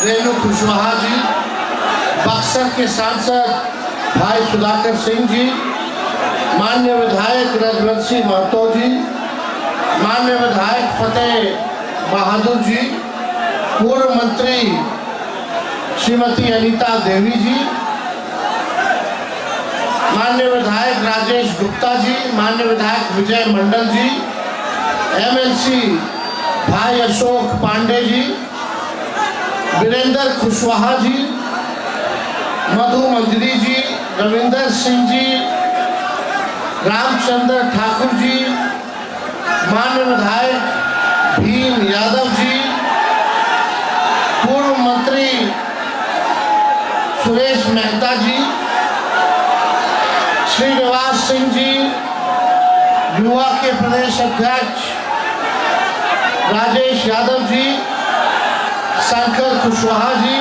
रेणु कुशवाहा जी, बक्सर के सांसद भाई सुधाकर सिंह जी, माननीय विधायक रजवंशी महतो जी, माननीय विधायक फतेह बहादुर जी, पूर्व मंत्री श्रीमती अनीता देवी जी, माननीय विधायक राजेश गुप्ता जी, माननीय विधायक विजय मंडल जी, एमएलसी भाई अशोक पांडे जी, वीरेंद्र कुशवाहा जी, मधु मंजरी जी, रविंदर सिंह जी, रामचंद्र ठाकुर जी, माननीय विधायक भीम यादव जी, पूर्व मंत्री सुरेश मेहता जी, श्रीनिवास सिंह जी, युवा के प्रदेश अध्यक्ष राजेश यादव जी, शंकर कुशवाहा जी,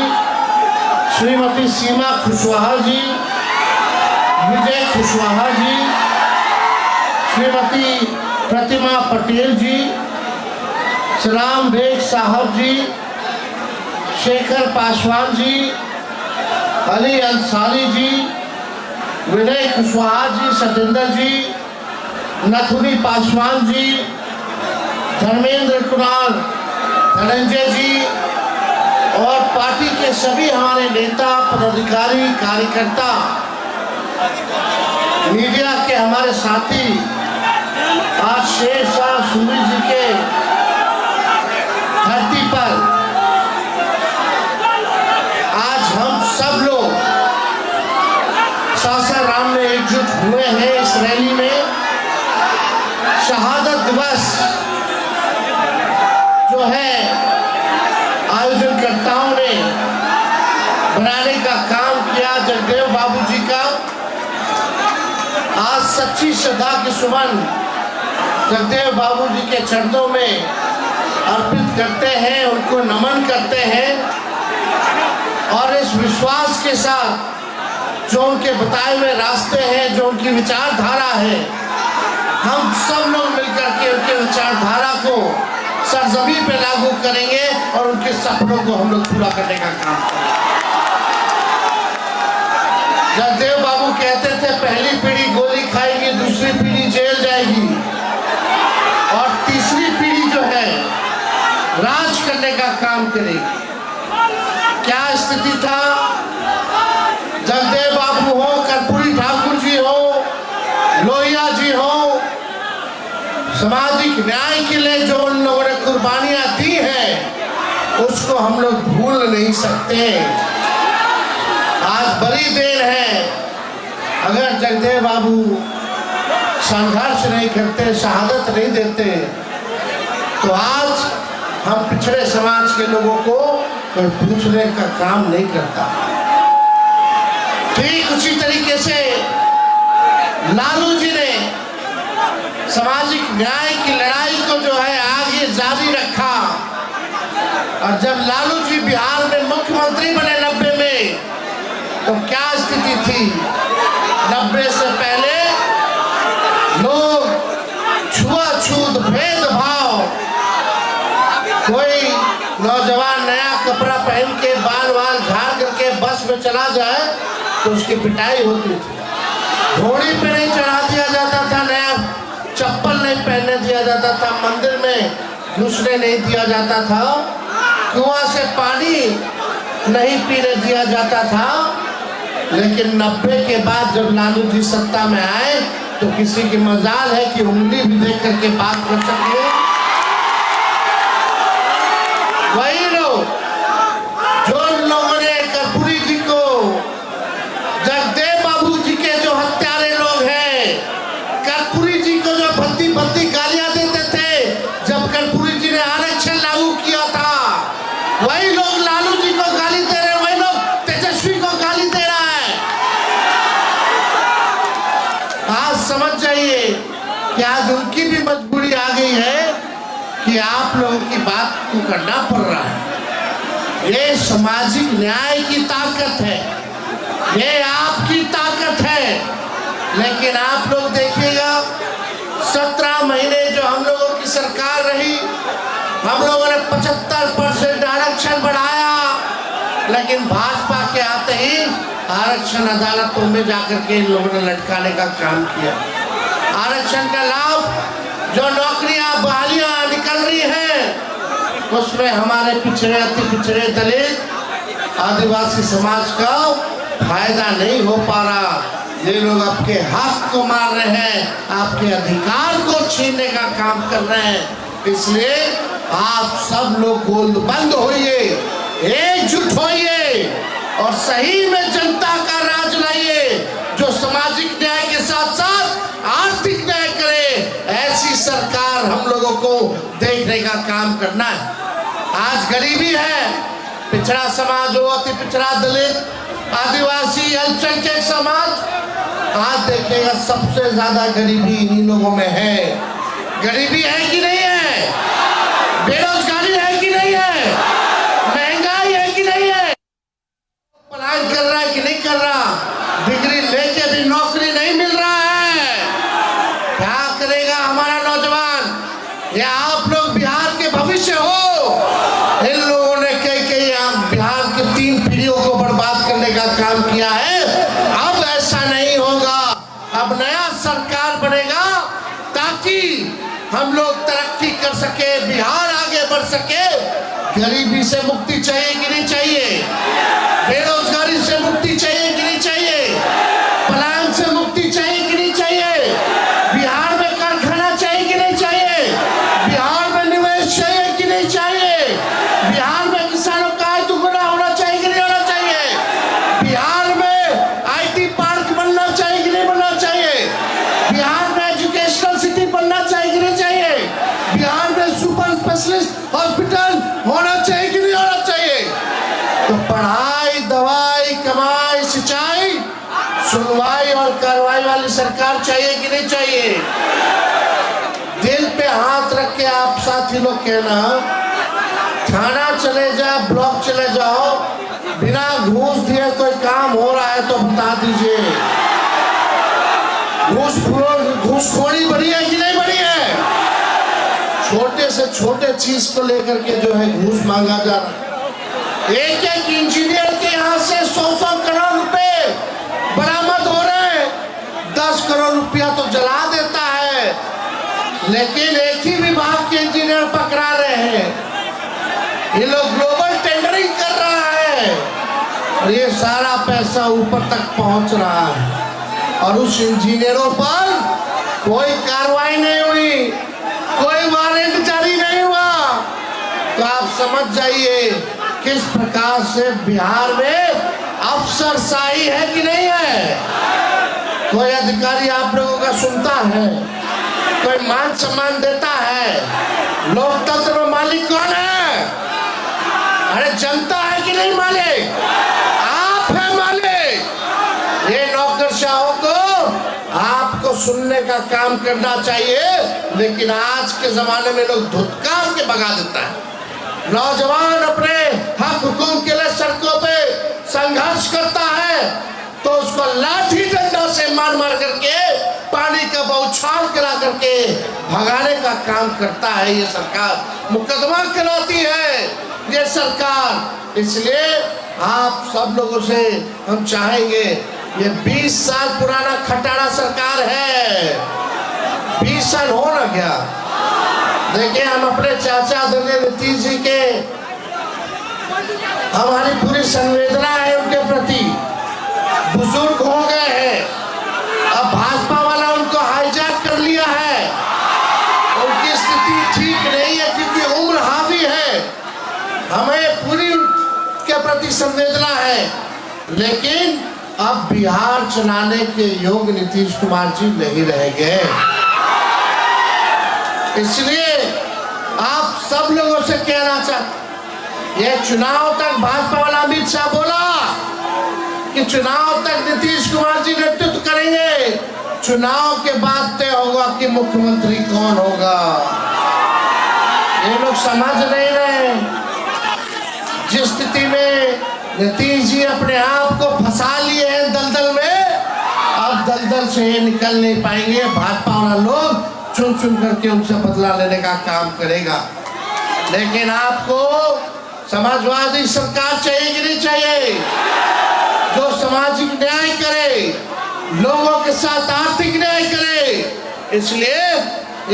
श्रीमती सीमा कुशवाहा जी, विजय कुशवाहा जी, श्रीमती प्रतिमा पटेल जी, सलाम बेग साहब जी, शेखर पासवान जी, अली अंसारी जी, विनय कुशवाहा जी, सतेंद्र जी, नथुनी पासवान जी, धर्मेंद्र कुमार धनंजय जी और पार्टी के सभी हमारे नेता पदाधिकारी कार्यकर्ता, मीडिया के हमारे साथी, आज शेर शाह सूरी जी के धरती पर आज हम सब लोग सासाराम में एकजुट हुए हैं। इस रैली में शहादत दिवस जो है आयोजनकर्ताओं ने बनाने का काम किया। जगदेव बाबू जी का आज सच्ची श्रद्धा के सुमन जगदेव बाबू जी के चरणों में अर्पित करते हैं, उनको नमन करते हैं और इस विश्वास के साथ जो उनके बताए हुए रास्ते हैं, जो उनकी विचारधारा है, हम सब लोग मिलकर के उनके विचारधारा को सरजमीन पे लागू करेंगे और उनके सपनों को हम लोग पूरा करने का काम करेंगे। जगदेव बाबू कहते थे पहली पीढ़ी गोली खाएगी, दूसरी पीढ़ी जेल जाएगी और तीसरी पीढ़ी जो है राज करने का काम करेगी। क्या स्थिति था? जगदेव बाबू हो, कर्पूरी ठाकुर जी हो, लोहिया जी हो, सामाजिक न्याय के लिए जो उन लोगों ने कुर्बानियां दी हैं उसको हम लोग भूल नहीं सकते। आज बड़ी देर है, अगर जगदेव बाबू संघर्ष नहीं करते, शहादत नहीं देते तो आज हम पिछड़े समाज के लोगों को कोई पूछने का काम नहीं करता। ठीक उसी तरीके से लालू जी ने सामाजिक न्याय की लड़ाई को जो है आगे जारी रखा और जब लालू जी बिहार में मुख्यमंत्री बने 90 में तो क्या स्थिति थी? 90 से पहले लोग छुआछूत, भेदभाव, कोई नौजवान नया कपड़ा पहन के बाल झाड़ करके बस में चला जाए तो उसकी पिटाई होती थी। घोड़ी पे नहीं चढ़ा दिया जाता था, नया चप्पल नहीं पहनने दिया जाता था, मंदिर में घुसने नहीं दिया जाता था, कुआं से पानी नहीं पीने दिया जाता था। लेकिन 90 के बाद जब लालू जी सत्ता में आए तो किसी की मजाल है कि उंगली भी देख करके बात कर सके। वही लोग जो लोगों ने कर्पूरी जी को, जगदेव बाबू जी के जो हत्यारे लोग हैं, कर्पूरी जी को जो भद्दी भद्दी गालियां देते थे जब कर्पूरी जी ने आरक्षण लागू किया था, वही लोग लालू जी को गाली दे रहे हैं, वही लोग तेजस्वी को गाली दे रहा है। आज समझ जाइए कि आज उनकी भी मजबूरी आ गई है कि आप लोगों की बात को करना पड़ रहा है। ये सामाजिक न्याय की ताकत है, ये आपकी ताकत है। लेकिन आप लोग देखिएगा 17 महीने जो हम लोगों की सरकार रही, हम लोगों ने 75% आरक्षण बढ़ाया, लेकिन भाजपा के आते ही आरक्षण अदालतों में जाकर के इन लोगों ने लटकाने का काम किया। आरक्षण का लाभ जो नौकरियां बहालियां निकल रही हैं उसमें हमारे पिछड़े अति पिछड़े दलित आदिवासी समाज का फायदा नहीं हो पा रहा। ये लोग आपके हक को मार रहे हैं, आपके अधिकार को छीनने का काम कर रहे हैं। इसलिए आप सब लोग गोलबंद होइए, एकजुट होइए और सही में जनता का राज लाइए जो सामाजिक न्याय के साथ साथ आर्थिक न्याय करे। ऐसी सरकार हम लोगों को देखने का काम करना है। आज गरीबी है, पिछड़ा समाज हो, अति पिछड़ा दलित आदिवासी अल्पसंख्यक समाज, आज देखिएगा सबसे ज्यादा गरीबी इन्हीं लोगों में है। गरीबी है कि नहीं है? बेरोजगारी है कि नहीं है? महंगाई है कि नहीं है? पलायन कर रहा है कि नहीं कर रहा? डिग्री लेके भी नौकरी नहीं मिल रहा है। क्या करेगा हमारा नौजवान? या आप लोग बिहार के भविष्य हो। इन लोगों ने कई बिहार की 3 पीढ़ियों को बर्बाद करने का काम किया है। अब ऐसा नहीं होगा। अब नया सरकार बनेगा ताकि हम लोग तरक्की कर सके, बिहार आगे बढ़ सके। गरीबी से मुक्ति चाहिए कि नहीं चाहिए? बेरोजगारी से मुक्ति चाहिए कि नहीं चाहिए? पलायन से मुक्ति चाहिए कि नहीं चाहिए? बिहार में कारखाना चाहिए कि नहीं चाहिए? बिहार में निवेश चाहिए कि नहीं चाहिए? बिहार में किसानों का आय दुगुना होना चाहिए कि नहीं होना चाहिए? बिहार में आईटी पार्क बनना चाहिए कि नहीं बनना चाहिए? बिहार में एजुकेशनल सिटी बनना चाहिए कि नहीं चाहिए? बिहार में सुपर स्पेशलिस्ट हॉस्पिटल होना चाहिए कि नहीं होना चाहिए? तो पढ़ाई, दवाई, कमाई, सिंचाई, सुनवाई और कार्रवाई वाली सरकार चाहिए कि नहीं चाहिए? दिल पे हाथ रख के आप साथी लोग कहना, थाना चले जाओ, ब्लॉक चले जाओ, बिना घूस दिए कोई काम हो रहा है तो बता दीजिए। घूसखोरी बढ़ी है कि नहीं बढ़ी है? छोटे से छोटे चीज को लेकर के जो है घूस मांगा जा रहा है। एक इंजीनियर के यहाँ से 100 करोड़ रुपए बरामद हो रहे हैं। 10 करोड़ रुपया तो जला देता है, लेकिन एक ही विभाग के इंजीनियर पकड़ा रहे हैं। ये लोग ग्लोबल टेंडरिंग कर रहा है और ये सारा पैसा ऊपर तक पहुंच रहा है और उस इंजीनियरों पर कोई कार्रवाई नहीं हुई, कोई वारंट जारी नहीं हुआ। तो आप समझ जाइए किस प्रकार से बिहार में अफसरशाही है कि नहीं है। कोई अधिकारी आप लोगों का सुनता है? कोई मान सम्मान देता है? लोकतंत्र में मालिक कौन है? अरे जनता है कि नहीं मालिक? आप है मालिक। ये नौकरशाहों को आपको सुनने का काम करना चाहिए, लेकिन आज के जमाने में लोग धुतकार के भगा देता है। नौजवान अपने हक हुकूक के लिए सड़कों पे संघर्ष करता है तो उसको लाठी डंडा से मार मार करके, पानी का बौछार करा करके भगाने का काम करता है ये सरकार। मुकदमा कराती है ये सरकार। इसलिए आप सब लोगों से हम चाहेंगे, ये 20 साल पुराना खटारा सरकार है। 20 साल हो ना गया। देखिए, हम अपने चाचा आदरणीय नीतीश जी के, हमारी पूरी संवेदना है उनके प्रति। बुजुर्ग हो गए हैं, अब भाजपा वाला उनको हाईजैक कर लिया है। उनकी स्थिति ठीक नहीं है क्योंकि उम्र हावी है। हमें पूरी के प्रति संवेदना है, लेकिन अब बिहार चलाने के योग्य नीतीश कुमार जी नहीं रह गए। इसलिए आप सब लोगों से कहना चाहते, ये चुनाव तक भाजपा वाला अमित शाह बोला कि चुनाव तक नीतीश कुमार जी नेतृत्व करेंगे, चुनाव के बाद तय होगा कि मुख्यमंत्री कौन होगा। ये लोग समझ नहीं रहे जिस स्थिति में नीतीश जी अपने आप को फंसा लिए हैं दलदल में, अब दलदल से ये निकल नहीं पाएंगे। भाजपा वाला लोग चुन चुन करके उनसे बदला लेने का काम करेगा। लेकिन आपको समाजवादी सरकार चाहिए कि नहीं चाहिए, जो सामाजिक न्याय करे, लोगों के साथ आर्थिक न्याय करे। इसलिए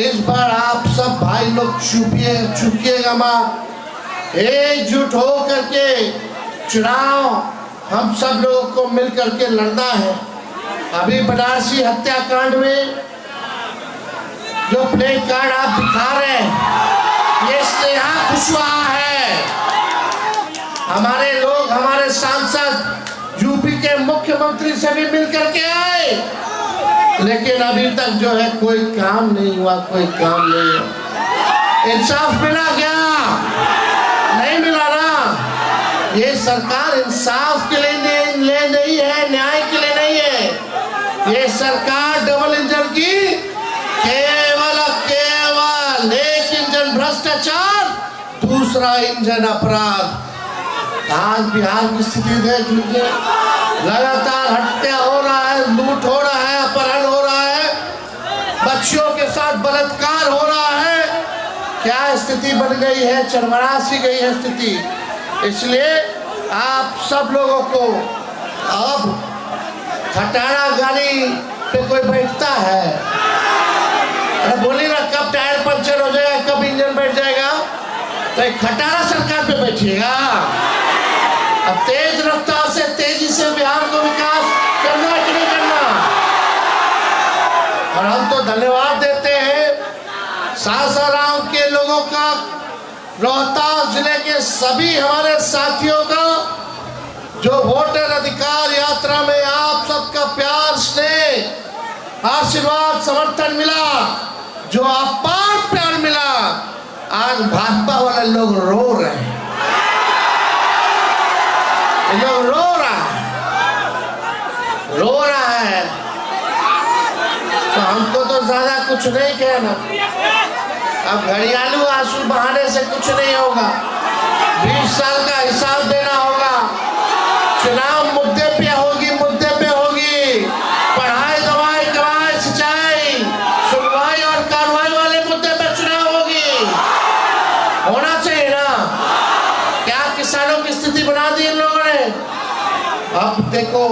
इस बार आप सब भाई लोग चुकिएगा मत, एकजुट हो करके चुनाव हम सब लोगों को मिल करके लड़ना है। अभी बनारसी हत्याकांड में जो प्ले कार्ड आप दिखा रहे हैं, ये स्नेहा कुशवाहा है। हमारे लोग, हमारे सांसद यूपी के मुख्यमंत्री से भी मिल करके आए, लेकिन अभी तक जो है कोई काम नहीं हुआ, कोई काम नहीं हुआ। इंसाफ मिला क्या? नहीं मिला ना। ये सरकार इंसाफ के लिए नहीं है, न्याय के लिए नहीं है। ये सरकार डबल इंजन की, केवल एक इंजन भ्रष्टाचार, दूसरा इंजन अपराध। आज बिहार की स्थिति देख लीजिए, लगातार हत्या हो रहा है, लूट हो रहा है, अपहरण हो रहा है, बच्चियों के साथ बलात्कार हो रहा है। क्या स्थिति बन गई है, चरमरा सी गई है स्थिति। इसलिए आप सब लोगों को, अब खटारा गाड़ी पे कोई बैठता है, अरे बोली ना कब टायर पंचर हो जाएगा, कब इंजन बैठ जाएगा, तो एक खटारा सरकार पे बैठिएगा। अब तेज रफ्तार से, तेजी से बिहार को विकास करना है कि नहीं करना। और हम तो धन्यवाद देते हैं सासाराम के लोगों का, रोहतास जिले के सभी हमारे साथियों का, जो वोटर अधिकार यात्रा में आप सबका प्यार, स्नेह, आशीर्वाद, समर्थन मिला, जो अपार प्यार मिला। आज भाजपा वाले लोग रो रहे हैं, लोग रो रहा है। तो हमको तो ज्यादा कुछ नहीं कहना। अब घड़ियालू आंसू बहाने से कुछ नहीं होगा। 20 साल का हिसाब देना होगा। चुनाव मुद्दे पे होगी, मुद्दे पे होगी। पढ़ाई, दवाई, दवाई, सिंचाई, सुनवाई और कार्रवाई वाले मुद्दे पे चुनाव होगी। होना चाहिए ना। क्या किसानों की स्थिति बना दी इन लोगों ने। अब देखो,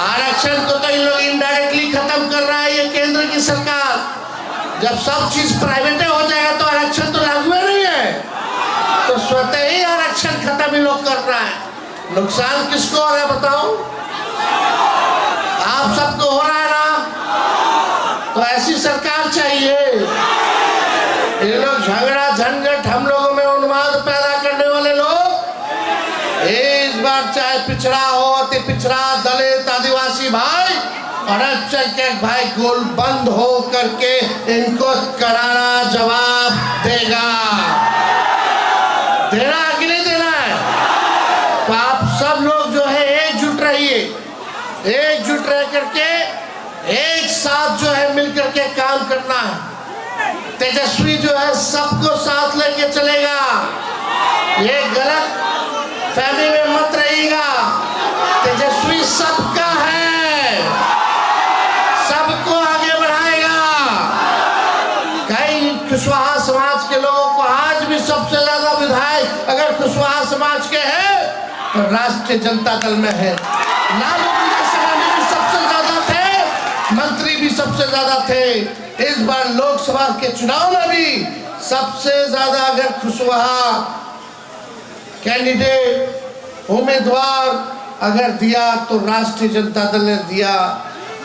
आरक्षण को तो इन लोग इनडायरेक्टली खत्म कर रहा है ये केंद्र की सरकार। जब सब चीज प्राइवेट हो जाएगा तो आरक्षण तो लागू नहीं है, तो स्वतः ही आरक्षण खत्म ही लोग कर रहा है। नुकसान किसको हो रहा है बताओ? आप सबको हो रहा है ना। तो ऐसी सरकार चाहिए। ये लोग झगड़ा झंझट, हम लोगों में उन्माद पैदा करने वाले लोग, इस बार चाहे पिछड़ा हो, अति पिछड़ा, दलित, आदिवासी भाई और अल्पसंख्यक भाई गोलबंद हो करके इनको करारा जवाब देगा। देना है कि नहीं देना है? तो आप सब लोग जो है एकजुट रहिए, एकजुट रह करके एक साथ जो है मिल करके काम करना है। तेजस्वी जो है सबको साथ लेके चलेगा। ये गलत फहमी में मत रहिएगा। तेजस्वी सबका है, सबको आगे बढ़ाएगा। कई कुशवाहा समाज के लोगों को आज भी सबसे ज्यादा विधायक अगर कुशवाहा समाज के हैं तो राष्ट्रीय जनता दल में है। लालू जी के समय में भी सबसे ज्यादा थे, मंत्री भी सबसे ज्यादा थे। इस बार लोकसभा के चुनाव में भी सबसे ज्यादा अगर कुशवाहा कैंडिडेट, उम्मीदवार अगर दिया तो राष्ट्रीय जनता दल ने दिया।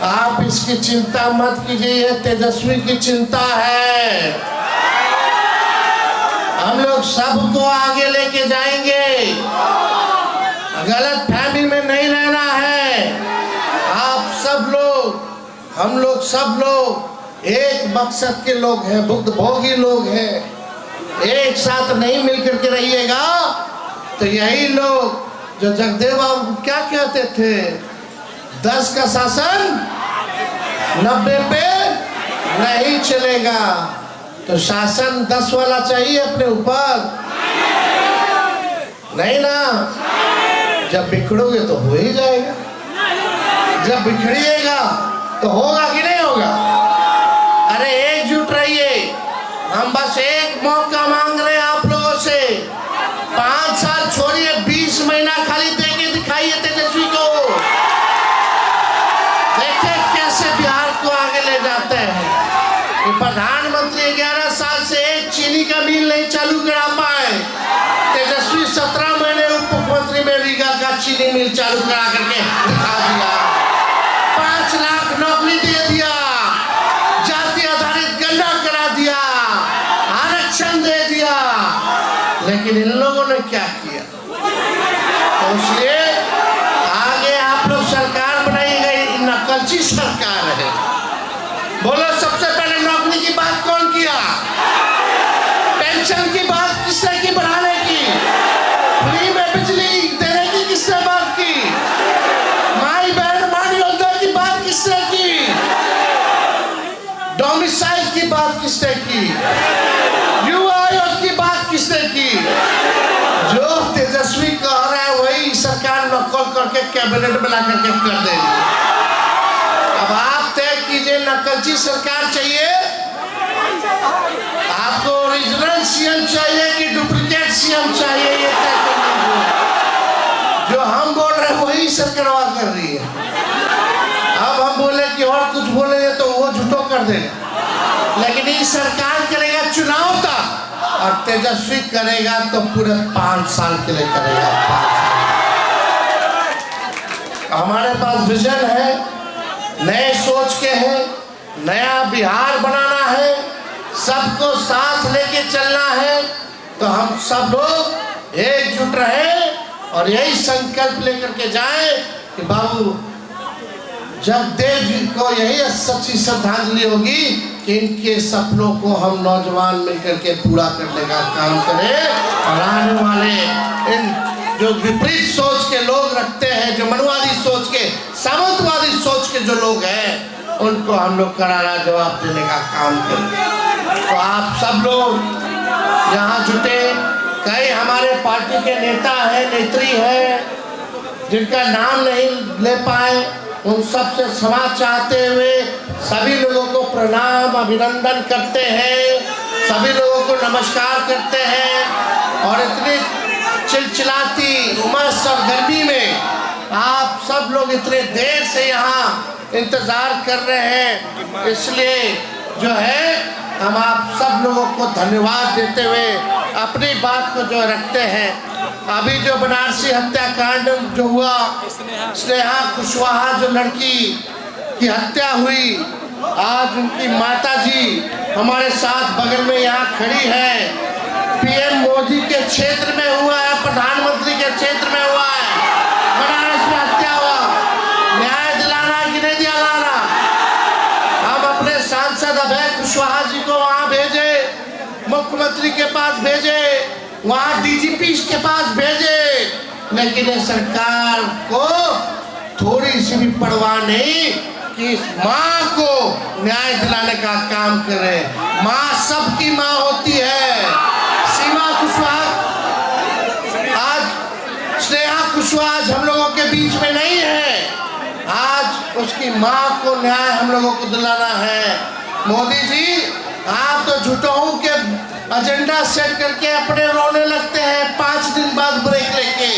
आप इसकी चिंता मत कीजिए, तेजस्वी की चिंता है। हम लोग सबको आगे लेके जाएंगे, गलत फहमी में नहीं रहना है। आप सब लोग, हम लोग सब लोग एक मकसद के लोग हैं, भुक्तभोगी लोग हैं। एक साथ नहीं मिलकर के रहिएगा तो यही लोग जो जगदेव बाबू क्या कहते थे, 10 का शासन 90 पे नहीं चलेगा। तो शासन 10 वाला चाहिए अपने ऊपर, नहीं ना। जब बिखड़ोगे तो हो ही जाएगा, जब बिखड़िएगा तो होगा कि नहीं होगा। अरे एकजुट रहिए। हम बस एक मौका मांग रहे हैं आप लोगों से। महीना खाली देके दिखाइए तेजस्वी को, देखे कैसे बिहार को आगे ले जाते हैं। प्रधानमंत्री 11 साल से एक चीनी का मिल नहीं चालू करा पाए, तेजस्वी 17 महीने उप मुख्यमंत्री में रीगा का चीनी मिल चालू करा करके दिखा दिया। 5 लाख नौकरी दे दिया, जाति आधारित गन्ना करा दिया, आरक्षण दे दिया, लेकिन इन लोगों ने क्या किया? तो इसलिए आगे आप लोग सरकार बनाइएगा, नकलची सरकार है। बोलो सबसे पहले नौकरी की बात कौन किया? पेंशन की बात किसने की बढ़ाने की? फ्री में बिजली देने की किसने बात की? माई बहन मान योजना की बात किसने की? डोमिसाइल की बात किसने की? युवा आयोग की बात किसने की? जो तेजस्वी कह रहा है वही सरकार नकल करके कैबिनेट बना करके कर देगी। अब आप तय कीजिए, नकलची सरकार चाहिए आपको, ओरिजिनल सीएम चाहिए कि डुप्लीकेट सीएम चाहिए, ये तय कर लीजिए। जो हम बोल रहे हैं वही सरकार कर रही है। अब हम बोले कि और कुछ बोलेंगे तो वो झूठो कर देगा, लेकिन ये सरकार करेगा चुनाव तक, और तेजस्वी करेगा तो पूरे 5 साल के लिए करेगा। 5 साल हमारे पास विजन है, नए सोच के हैं, नया बिहार बनाना है, सबको साथ लेके चलना है। तो हम सब लोग एकजुट रहें और यही संकल्प लेकर के जाएं कि बाबू जगदेव जी को यही सच्ची श्रद्धांजलि होगी कि इनके सपनों को हम नौजवान मिलकर के पूरा करने का काम करें, और आने वाले इन जो विपरीत सोच के लोग रखते हैं, जो मनवादी सोच के, सामंतवादी सोच के जो लोग हैं, उनको हम लोग करारा जवाब देने का काम करें। तो आप सब लोग यहाँ जुटे, कई हमारे पार्टी के नेता हैं, नेत्री हैं, जिनका नाम नहीं ले पाए, उन सबसे क्षमा चाहते हुए सभी लोगों को प्रणाम अभिनंदन करते हैं, सभी लोगों को नमस्कार करते हैं। और इतनी चिलचिलाती उमस और गर्मी में आप सब लोग इतने देर से यहाँ इंतजार कर रहे हैं, इसलिए जो है हम आप सब लोगों को धन्यवाद देते हुए अपनी बात को जो रखते हैं। अभी जो बनारसी हत्याकांड जो हुआ, स्नेहा कुशवाहा जो लड़की की हत्या हुई, आज उनकी माताजी हमारे साथ बगल में यहाँ खड़ी है। पीएम मोदी के क्षेत्र में हुआ है, प्रधानमंत्री के क्षेत्र में हुआ है, बनारस में हत्या हुआ, न्याय दिलाना कि नहीं दिलाना? हम अपने सांसद अभय कुशवाहा जी को वहाँ भेजे, मुख्यमंत्री के पास भेजे, वहाँ डीजीपी के पास भेजे, लेकिन ये सरकार को थोड़ी सी भी परवाह नहीं कि इस माँ को न्याय दिलाने का काम करे। माँ सबकी माँ होती है। सीमा कुशवाहा आज, स्नेहा कुशवाहा आज हम लोगों के बीच में नहीं है, आज उसकी माँ को न्याय हम लोगों को दिलाना है। मोदी जी आप तो झूठों के एजेंडा सेट करके अपने रोने लगते हैं 5 दिन बाद ब्रेक लेके।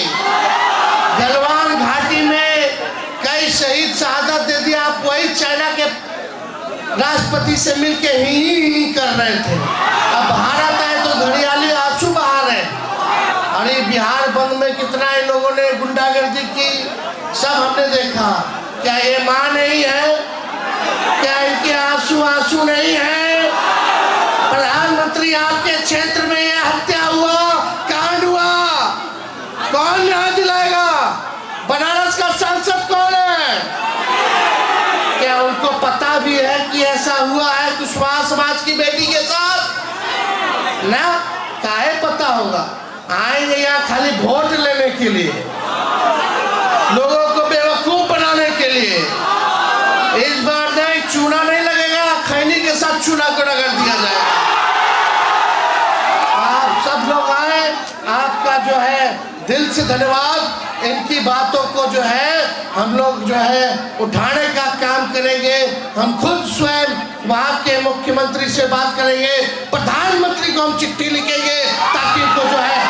गलवान घाटी में कई शहीद शहादत दे दिया, आप वही चाइना के राष्ट्रपति से मिलके ही कर रहे थे। अब भारत आए तो घड़ियाली आंसू बहा रहे। अरे बिहार बंद में कितना इन लोगों ने गुंडागर्दी की, सब हमने देखा। क्या ये माँ नहीं है? क्या इनके आंसू आंसू नहीं है? प्रधानमंत्री आपके क्षेत्र में यह हत्या हुआ, कांड हुआ, कौन न्याय दिलाएगा? बनारस का सांसद कौन है? क्या उनको पता भी है कि ऐसा हुआ है कुशवाहा समाज की बेटी के साथ? ना, काहे पता होगा? आएंगे यहाँ खाली वोट लेने के लिए, लोगों को बेवकूफ बनाने के लिए। इस बार नहीं, चूना नहीं लगेगा, खैनी के साथ चूना को रगड़ दिया जाएगा। आप सब लोग आए, आपका जो है दिल से धन्यवाद। इनकी बातों को जो है हम लोग जो है उठाने का काम करेंगे। हम खुद स्वयं वहाँ के मुख्यमंत्री से बात करेंगे, प्रधानमंत्री को हम चिट्ठी लिखेंगे ताकि इनको जो है